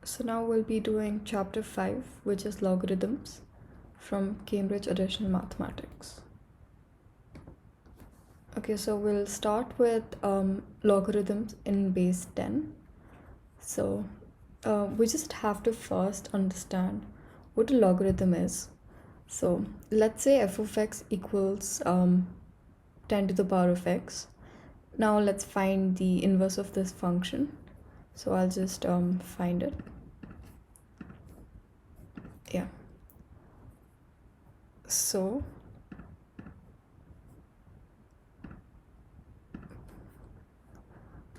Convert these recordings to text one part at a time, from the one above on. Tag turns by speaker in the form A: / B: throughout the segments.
A: So now we'll be doing chapter 5, which is Logarithms from Cambridge Additional Mathematics. Okay, so we'll start with logarithms in base 10. So we just have to first understand what a logarithm is. So let's say f of x equals 10 to the power of x. Now let's find the inverse of this function. So I'll just find it. Yeah. So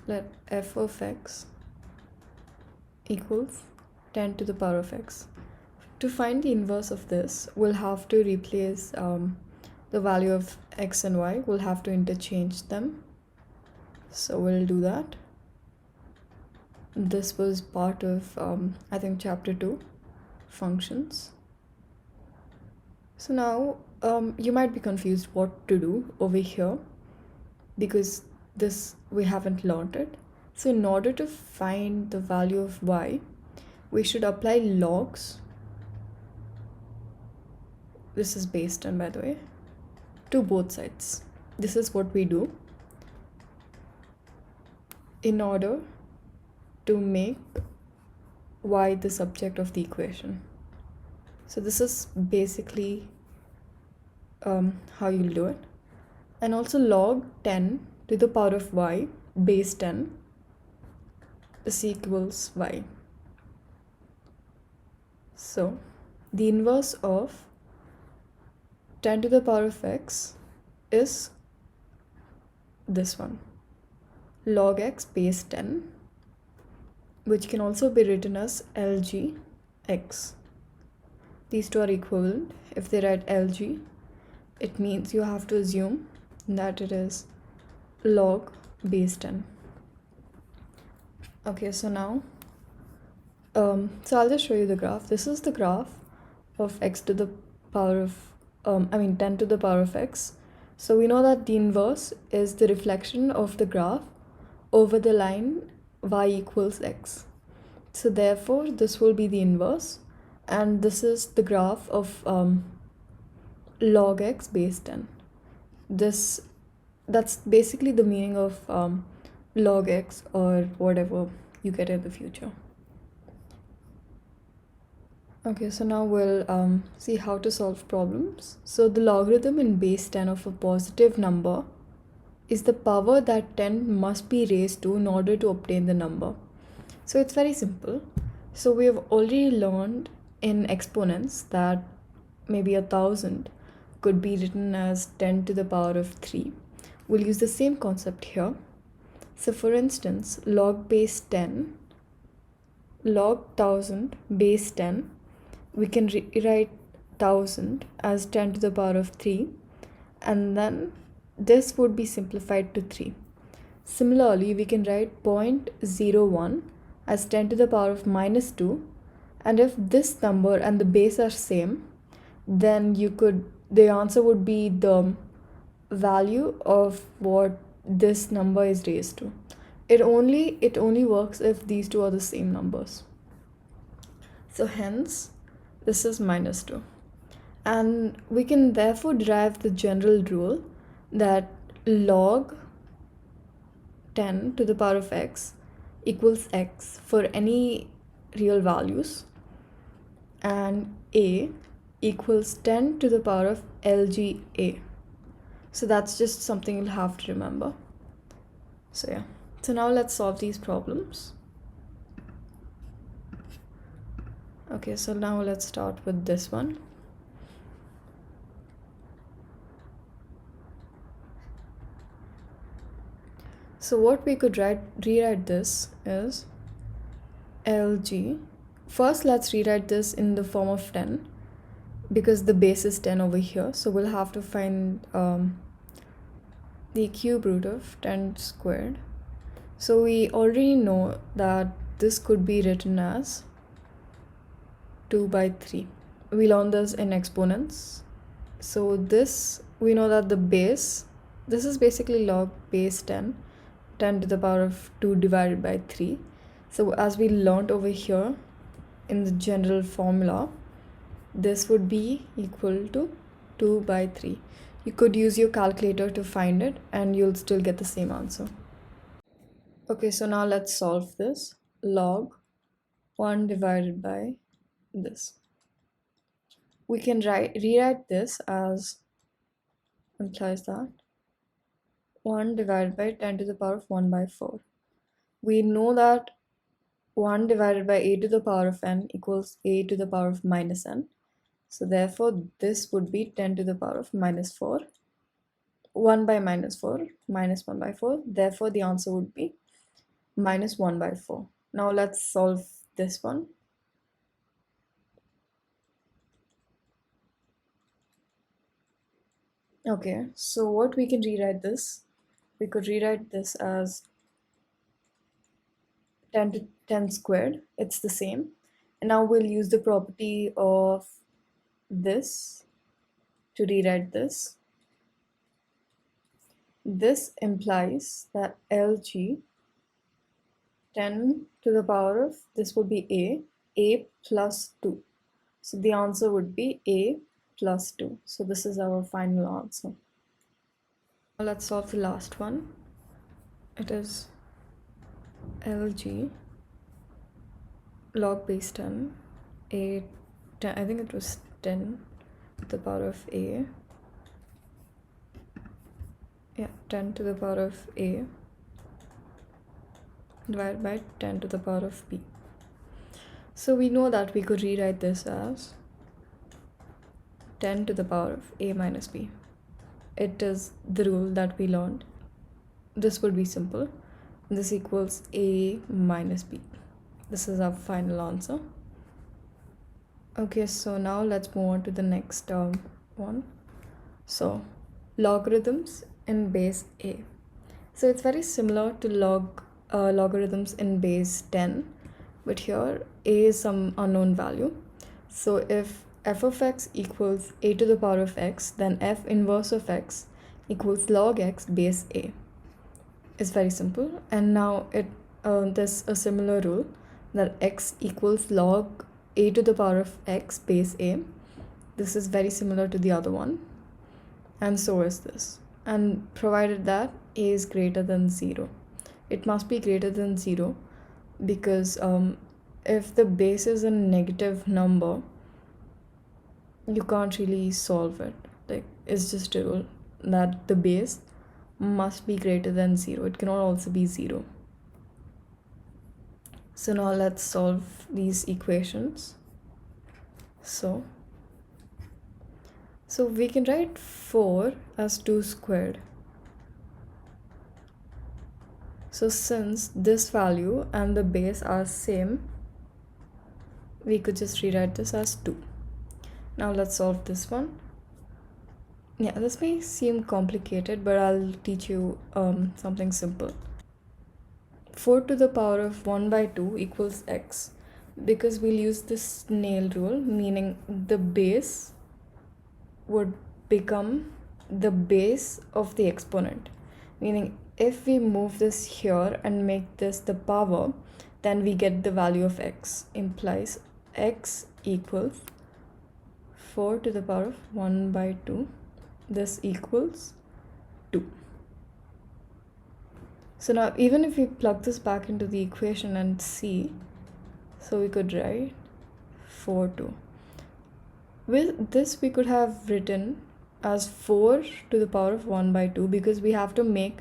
A: let f of x equals 10 to the power of x. To find the inverse of this, we'll have to replace the value of x and y. We'll have to interchange them. So we'll do that. This was part of, I think, chapter 2, functions. So now you might be confused what to do over here because this we haven't learned it. So in order to find the value of y, we should apply logs. This is base 10, by the way, to both sides. This is what we do in order to make y the subject of the equation. So this is basically how you'll do it. And also log 10 to the power of y base 10 is equals y. So the inverse of 10 to the power of x is this one, log x base 10, which can also be written as lgx. These two are equivalent. If they write lg, it means you have to assume that it is log base 10. Okay, so now so I'll just show you the graph. This is the graph of x to the power of 10 to the power of x. So we know that the inverse is the reflection of the graph over the line y equals x. So therefore this will be the inverse, and this is the graph of log x base 10. That's basically the meaning of log x, or whatever you get in the future. Okay, so now we'll see how to solve problems. So the logarithm in base 10 of a positive number is the power that 10 must be raised to in order to obtain the number. So it's very simple. So we have already learned in exponents that maybe 1000 could be written as 10 to the power of 3. We'll use the same concept here. So for instance, log base 10, log 1000 base 10, we can rewrite 1000 as 10 to the power of 3, and then this would be simplified to 3. Similarly, we can write 0.01 as 10 to the power of minus 2, and if this number and the base are same, then the answer would be the value of what this number is raised to. It only works if these two are the same numbers. So hence this is minus 2, and we can therefore derive the general rule that log 10 to the power of x equals x for any real values, and a equals 10 to the power of lga. So that's just something you'll have to remember. So yeah, so now let's solve these problems. Okay, so now let's start with this one. So what we could rewrite this is lg. First, let's rewrite this in the form of 10 because the base is 10 over here. So we'll have to find the cube root of 10 squared. So we already know that this could be written as 2 by 3. We learned this in exponents. So this, we know that the base, this is basically log base 10, 10 to the power of 2 divided by 3. So as we learned over here, in the general formula, this would be equal to 2 by 3. You could use your calculator to find it and you'll still get the same answer. Okay, so now let's solve this. Log 1 divided by this. We can rewrite this as implies that 1 divided by 10 to the power of 1 by 4. We know that 1 divided by a to the power of n equals a to the power of minus n. So therefore, this would be 10 to the power of minus 4. 1 by minus 4, minus 1 by 4. Therefore, the answer would be minus 1 by 4. Now let's solve this one. Okay, so what we can rewrite this? We could rewrite this as 10 to 10 squared. It's the same. And now we'll use the property of this to rewrite this. This implies that LG 10 to the power of, this would be a plus 2. So the answer would be a plus 2. So this is our final answer. Now let's solve the last one. It is LG log base 10, I think it was 10 to the power of a. Yeah, 10 to the power of a divided by 10 to the power of b. So we know that we could rewrite this as 10 to the power of a minus b. It is the rule that we learned. This would be simple. This equals a minus b. This is our final answer. Okay, so now let's move on to the next one. So logarithms in base a. So it's very similar to logarithms in base 10, but here a is some unknown value. So if f of x equals a to the power of x, then f inverse of x equals log x base a. It's very simple. And now there's a similar rule that x equals log a to the power of x base a. This is very similar to the other one, and so is this. And provided that a is greater than 0, it must be greater than 0 because if the base is a negative number, you can't really solve it. Like, it's just a rule that the base must be greater than 0. It cannot also be 0. So now let's solve these equations. So we can write 4 as 2 squared. So since this value and the base are same, we could just rewrite this as 2. Now let's solve this one. Yeah, this may seem complicated, but I'll teach you something simple. 4 to the power of 1 by 2 equals x, because we'll use the snail rule, meaning the base would become the base of the exponent. Meaning if we move this here and make this the power, then we get the value of x. Implies x equals 4 to the power of 1 by 2. This equals 2. So now even if we plug this back into the equation and see, so we could write 4 2. With this we could have written as 4 to the power of 1 by 2 because we have to make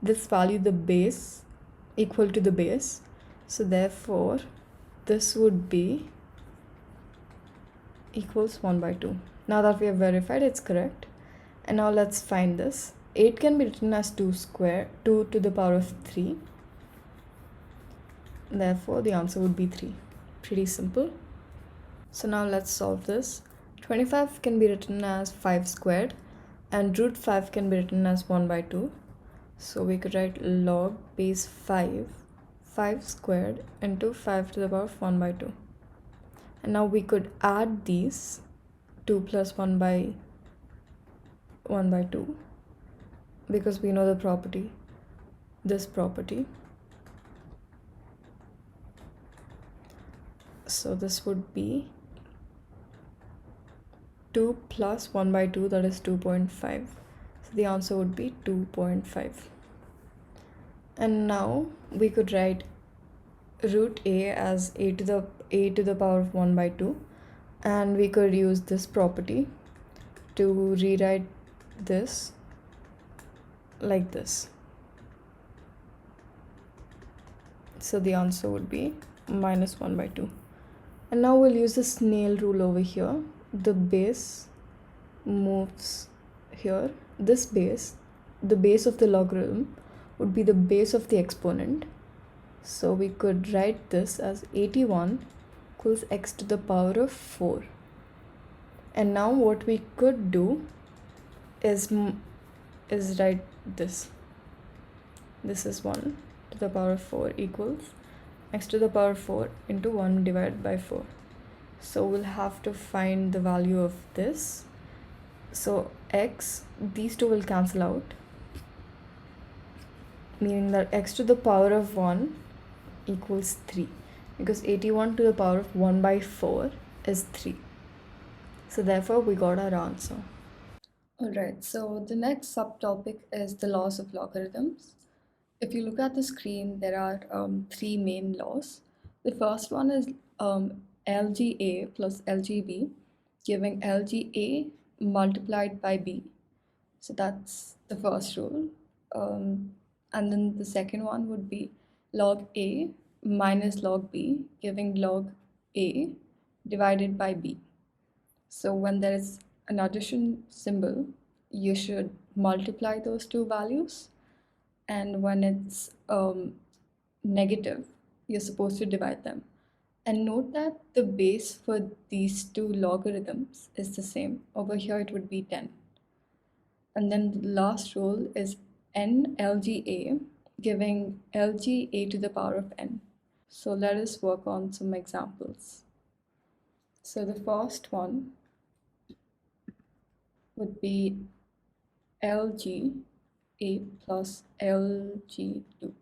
A: this value the base equal to the base. So therefore this would be equals 1 by 2. Now that we have verified it's correct. And now let's find this. 8 can be written as 2 to the power of 3. Therefore the answer would be 3. Pretty simple. So now let's solve this. 25 can be written as 5 squared and root 5 can be written as 1 by 2. So we could write log base 5 squared into 5 to the power of 1 by 2. And now we could add these 2 plus 1 by 2 because we know the property, this property. So this would be 2 plus 1 by 2, that is 2.5. So the answer would be 2.5. And now we could write root a as a to the power of 1 by 2, and we could use this property to rewrite this like this. So the answer would be minus 1 by 2. And now we'll use the snail rule over here. The base moves here. This base, the base of the logarithm, would be the base of the exponent. So we could write this as 81 equals x to the power of 4. And now what we could do is write this. This is 1 to the power of 4 equals x to the power of 4 into 1 divided by 4. So we'll have to find the value of this. So x, these two will cancel out, meaning that x to the power of 1 equals 3, because 81 to the power of 1 by 4 is 3. So therefore we got our answer. Alright, so the next subtopic is the laws of logarithms. If you look at the screen, there are three main laws. The first one is LGA plus LGB, giving LGA multiplied by B. So that's the first rule. And then the second one would be log A minus log B, giving log A divided by B. So when there is an addition symbol, you should multiply those two values. And when it's negative, you're supposed to divide them. And note that the base for these two logarithms is the same. Over here it would be 10. And then the last rule is NLGA, giving LGA to the power of n. So let us work on some examples. So the first one would be LGA plus LG2.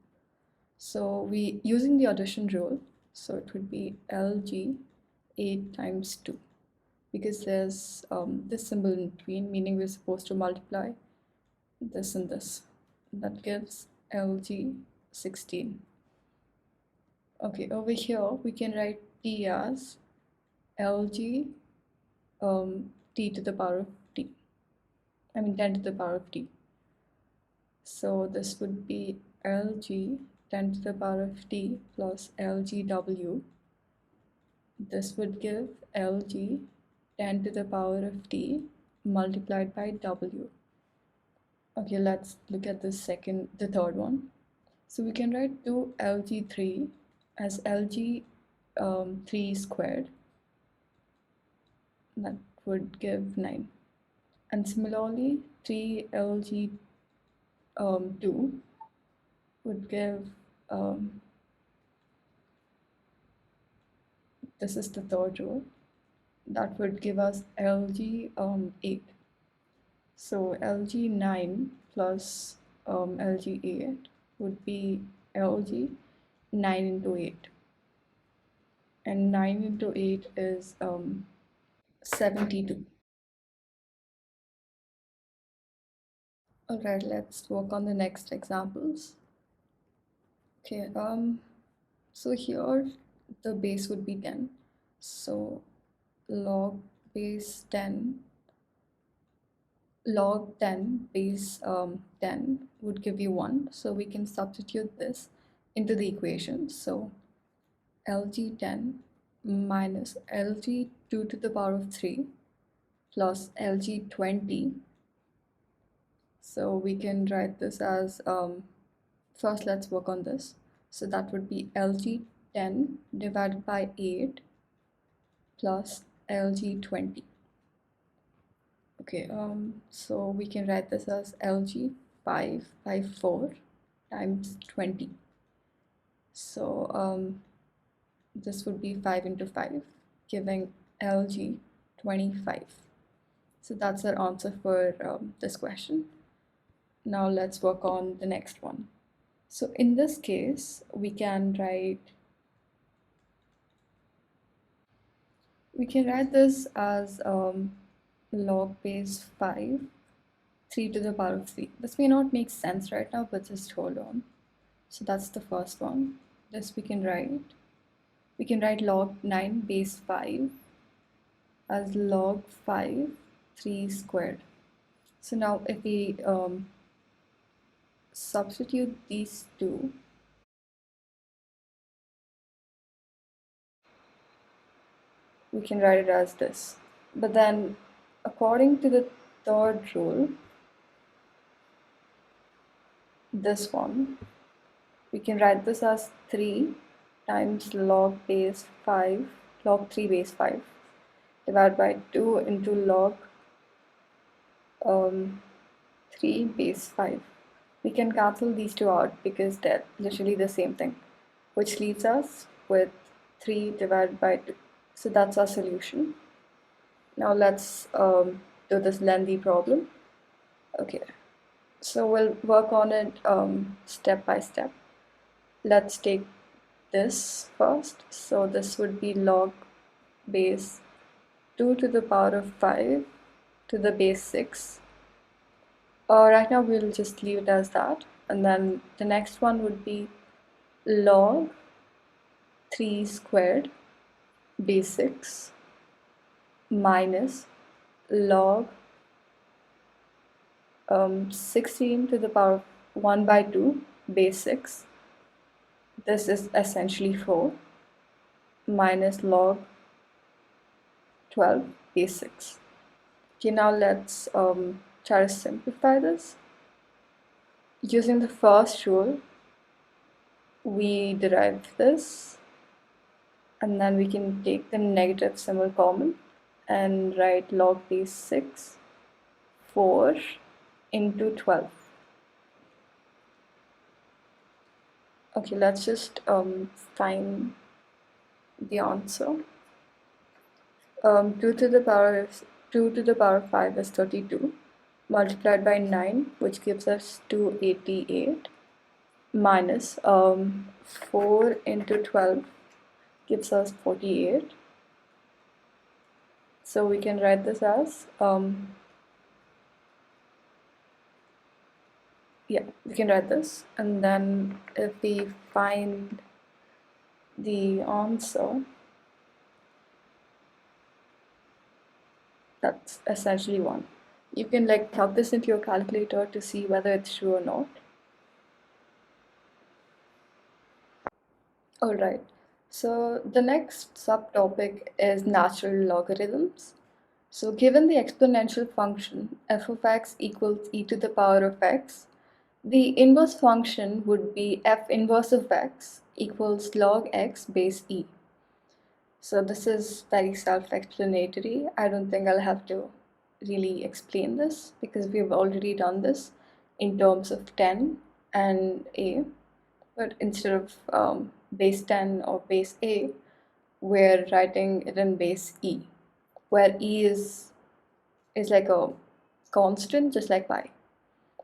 A: So we using the addition rule, so it would be LG 8 times 2, because there's this symbol in between, meaning we're supposed to multiply this and this. That gives LG 16. Okay, over here we can write T as LG T to the power of T. 10 to the power of T. So this would be LG 10 to the power of T plus LGW. This would give LG 10 to the power of T multiplied by W. Okay, let's look at the third one. So we can write 2LG3 as LG 3 squared. That would give 9. And similarly, 3LG 2 would give, this is the third row, that would give us LG 8. So LG 9 plus LG 8 would be LG 9 into 8. And 9 into 8 is 72. Alright, let's work on the next examples. Okay, so here the base would be 10. So log base 10, log 10 base 10 would give you 1. So we can substitute this into the equation. So LG 10 minus LG 2 to the power of 3 plus LG 20. So we can write this as, first let's work on this. So that would be LG 10 divided by 8 plus LG 20. Okay, so we can write this as LG 5 by 4 times 20. So this would be 5 into 5, giving LG 25. So that's our answer for this question. Now let's work on the next one. So in this case, we can write We can write this as log base 5, 3 to the power of 3. This may not make sense right now, but just hold on. So that's the first one. This we can write. We can write log 9 base 5 as log 5, 3 squared. So now if we substitute these two, we can write it as this. But then according to the third rule, this one, we can write this as 3 times log base 5, log 3 base 5 divided by 2 into log 3 base 5. We can cancel these two out because they're literally the same thing, which leaves us with 3 divided by 2. So that's our solution. Now let's do this lengthy problem. Okay, so we'll work on it step by step. Let's take this first. So this would be log base 2 to the power of 5 to the base 6. Right now we'll just leave it as that. And then the next one would be log 3 squared base 6 minus log 16 to the power of 1 by 2 base 6. This is essentially 4 minus log 12 base 6. Okay, now let's try to simplify this. Using the first rule, we derive this, and then we can take the negative symbol common and write log base 6, 4 into 12. Okay, let's just find the answer. 2 to the power of 5 is 32, multiplied by 9, which gives us 288, minus 4 into 12 gives us 48. So we can write this as we can write this, and then if we find the answer, that's essentially 1. You can like plug this into your calculator to see whether it's true or not. Alright, so the next subtopic is natural logarithms. So given the exponential function f of x equals e to the power of x, the inverse function would be f inverse of x equals log x base e. So this is very self-explanatory. I don't think I'll have to really explain this because we've already done this in terms of 10 and a. But instead of base 10 or base a, we're writing it in base e, where e is like a constant, just like y.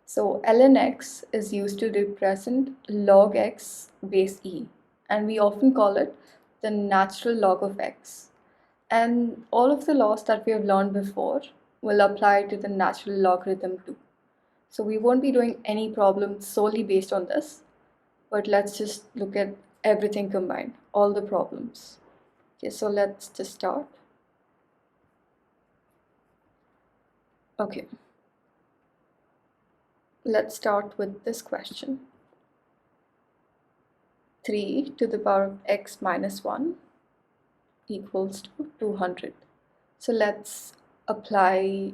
A: So ln x is used to represent log x base e, and we often call it the natural log of x. And all of the laws that we have learned before will apply to the natural logarithm too. So we won't be doing any problems solely based on this, but let's just look at everything combined, all the problems. Okay, so let's just start. Okay, let's start with this question. 3 to the power of x minus 1 equals to 200. So let's apply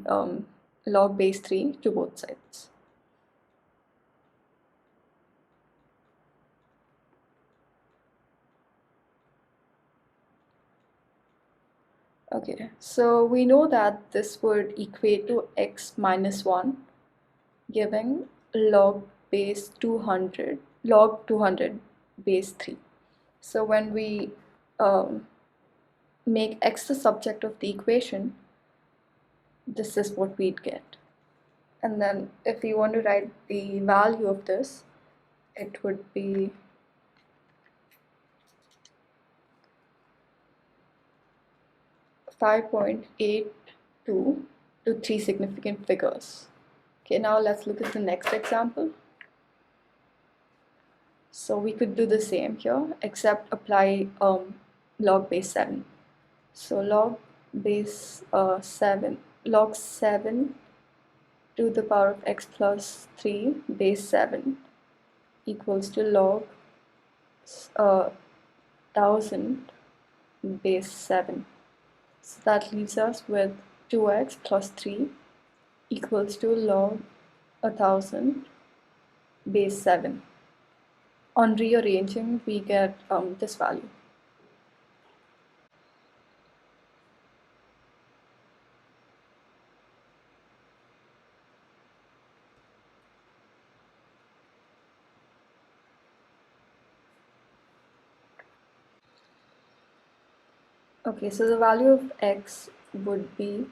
A: log base 3 to both sides. Okay, so we know that this would equate to x minus 1, giving log base 200, log 200 base 3. So when we make x the subject of the equation, this is what we'd get. And then if we want to write the value of this, it would be 5.82 to three significant figures. Okay, now let's look at the next example. So we could do the same here, except apply log base 7. So log 7 to the power of x plus 3 base 7 equals to log 1000 base 7. So that leaves us with 2x plus 3 equals to log 1000 base 7. On rearranging, we get this value. Okay, so the value of x would be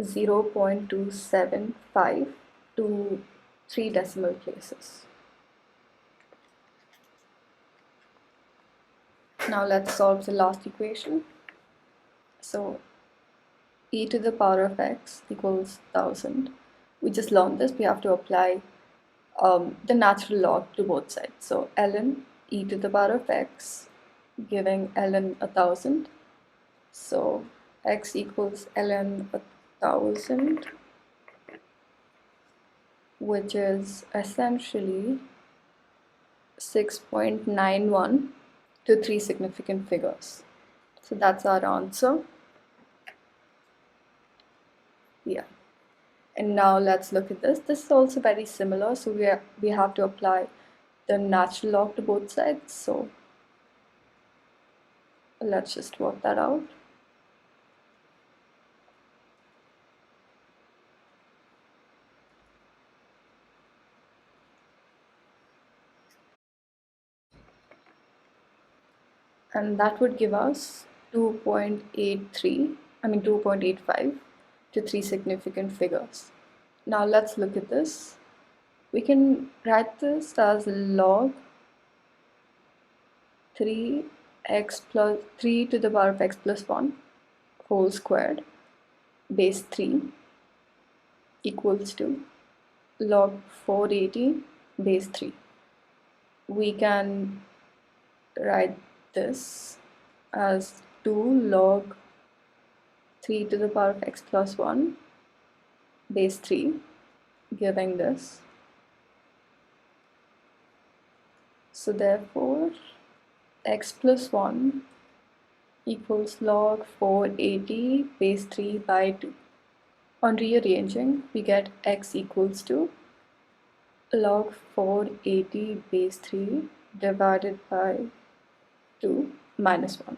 A: 0.275 to 3 decimal places. Now let's solve the last equation. So e to the power of x equals 1000. We just learned this. We have to apply the natural log to both sides. So ln e to the power of x giving ln 1000. So x equals ln 1000, which is essentially 6.91 to three significant figures. So that's our answer. Yeah. And now let's look at this. This is also very similar. So we have to apply the natural log to both sides. So let's just work that out. And that would give us 2.85 to three significant figures. Now let's look at this. We can write this as log 3x plus 3 to the power of x plus 1 whole squared base 3 equals to log 480 base 3. We can write this as 2 log 3 to the power of x plus 1 base 3 giving this. So therefore x plus 1 equals log 480 base 3 by 2. On rearranging, we get x equals to log 480 base 3 divided by 2 minus 1.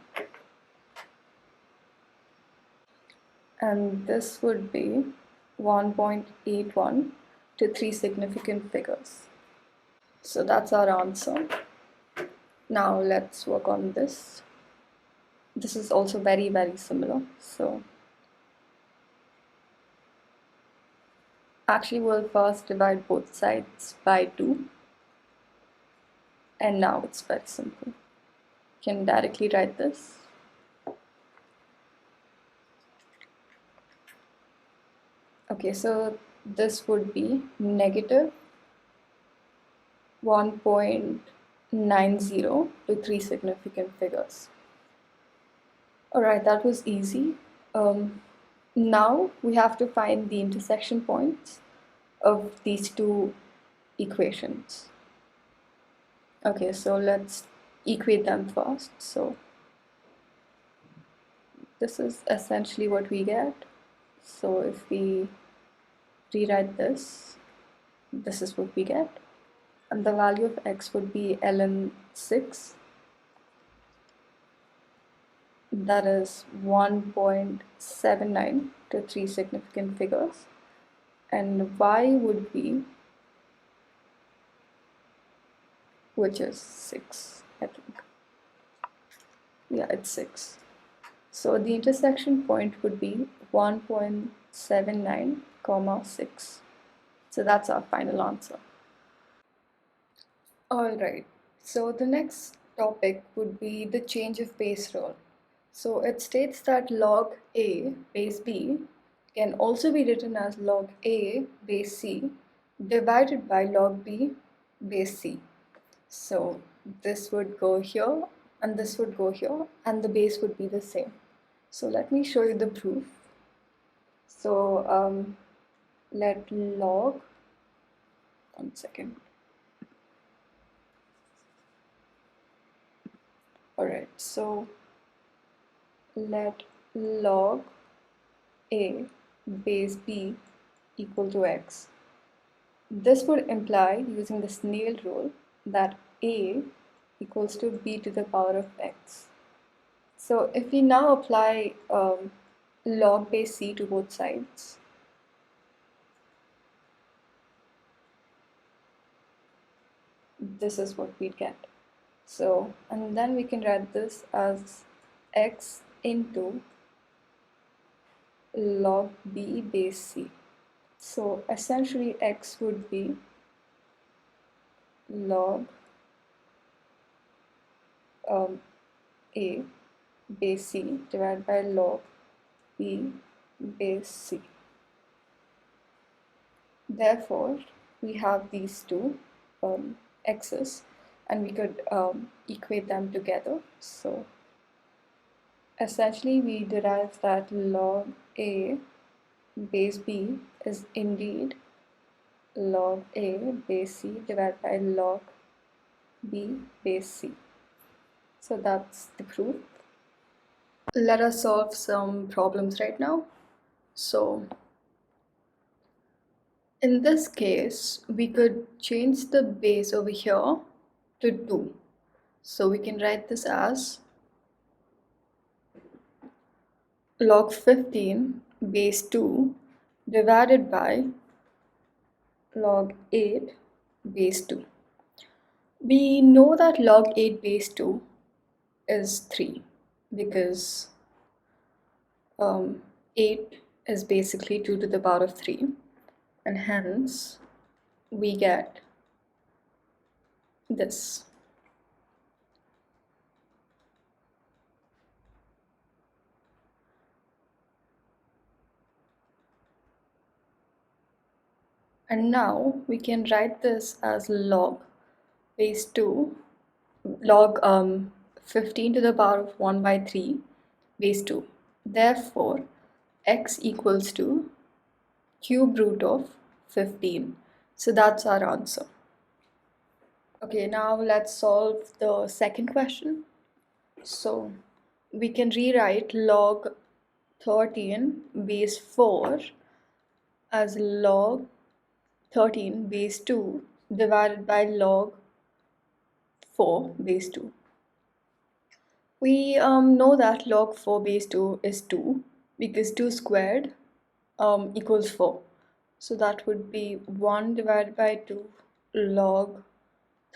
A: And this would be 1.81 to three significant figures. So that's our answer. Now let's work on this. This is also very, very similar. So actually we'll first divide both sides by 2. And now it's very simple. You can directly write this. Okay, so this would be negative 1.90 to three significant figures. Alright, that was easy. Now we have to find the intersection points of these two equations. Okay, so let's equate them first. So this is essentially what we get. So if we rewrite this, this is what we get. And the value of x would be ln 6. That is 1.79 to three significant figures. And y would be, which is 6, I think. Yeah, it's 6. So the intersection point would be 1.79, 6. So that's our final answer. Alright, so the next topic would be the change of base rule. So it states that log a base b can also be written as log a base c divided by log b base c. So this would go here and this would go here and the base would be the same. So let me show you the proof. So let log, 1 second. Alright, so let log a base b equal to x. This would imply, using the snail rule, that a equals to b to the power of x. So if we now apply log base c to both sides, this is what we'd get. So, and then we can write this as x into log b base c. So essentially x would be log a base c divided by log b base c. Therefore, we have these two x's and we could equate them together. So essentially we derive that log a base b is indeed log a base c divided by log b base c. So that's the proof. Let us solve some problems right now. So in this case, we could change the base over here to 2. So we can write this as log 15 base 2 divided by log 8 base 2. We know that log 8 base 2 is 3 because 8 is basically 2 to the power of 3, and hence we get this. And now we can write this as log base 2, log 15 to the power of 1 by 3 base 2. Therefore, x equals to cube root of 15. So that's our answer. Okay, now let's solve the second question. So we can rewrite log 13 base 4 as log 13 base 2 divided by log 4 base 2. We know that log 4 base 2 is 2 because 2 squared equals 4. So that would be 1 divided by 2 log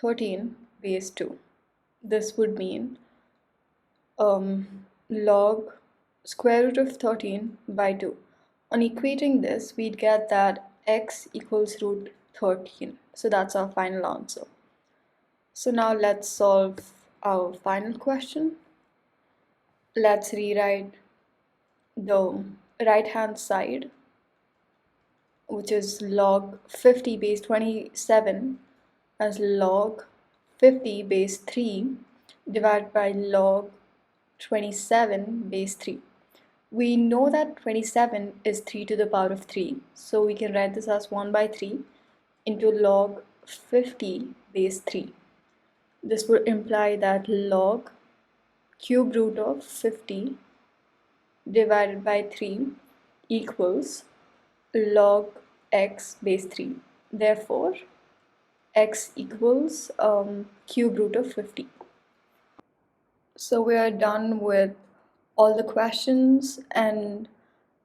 A: 13 base 2. This would mean log square root of 13 by 2. On equating this, we'd get that x equals root 13. So that's our final answer. So now let's solve our final question. Let's rewrite the right hand side, which is log 50 base 27 as log 50 base 3 divided by log 27 base 3. We know that 27 is 3 to the power of 3, so we can write this as 1 by 3 into log 50 base 3. This would imply that log cube root of 50 divided by 3 equals log x base 3. Therefore, x equals cube root of 50. So we are done with all the questions and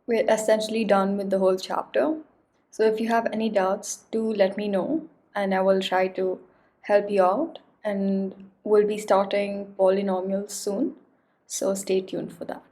A: we're essentially done with the whole chapter. So if you have any doubts, do let me know and I will try to help you out, and we'll be starting polynomials soon. So stay tuned for that.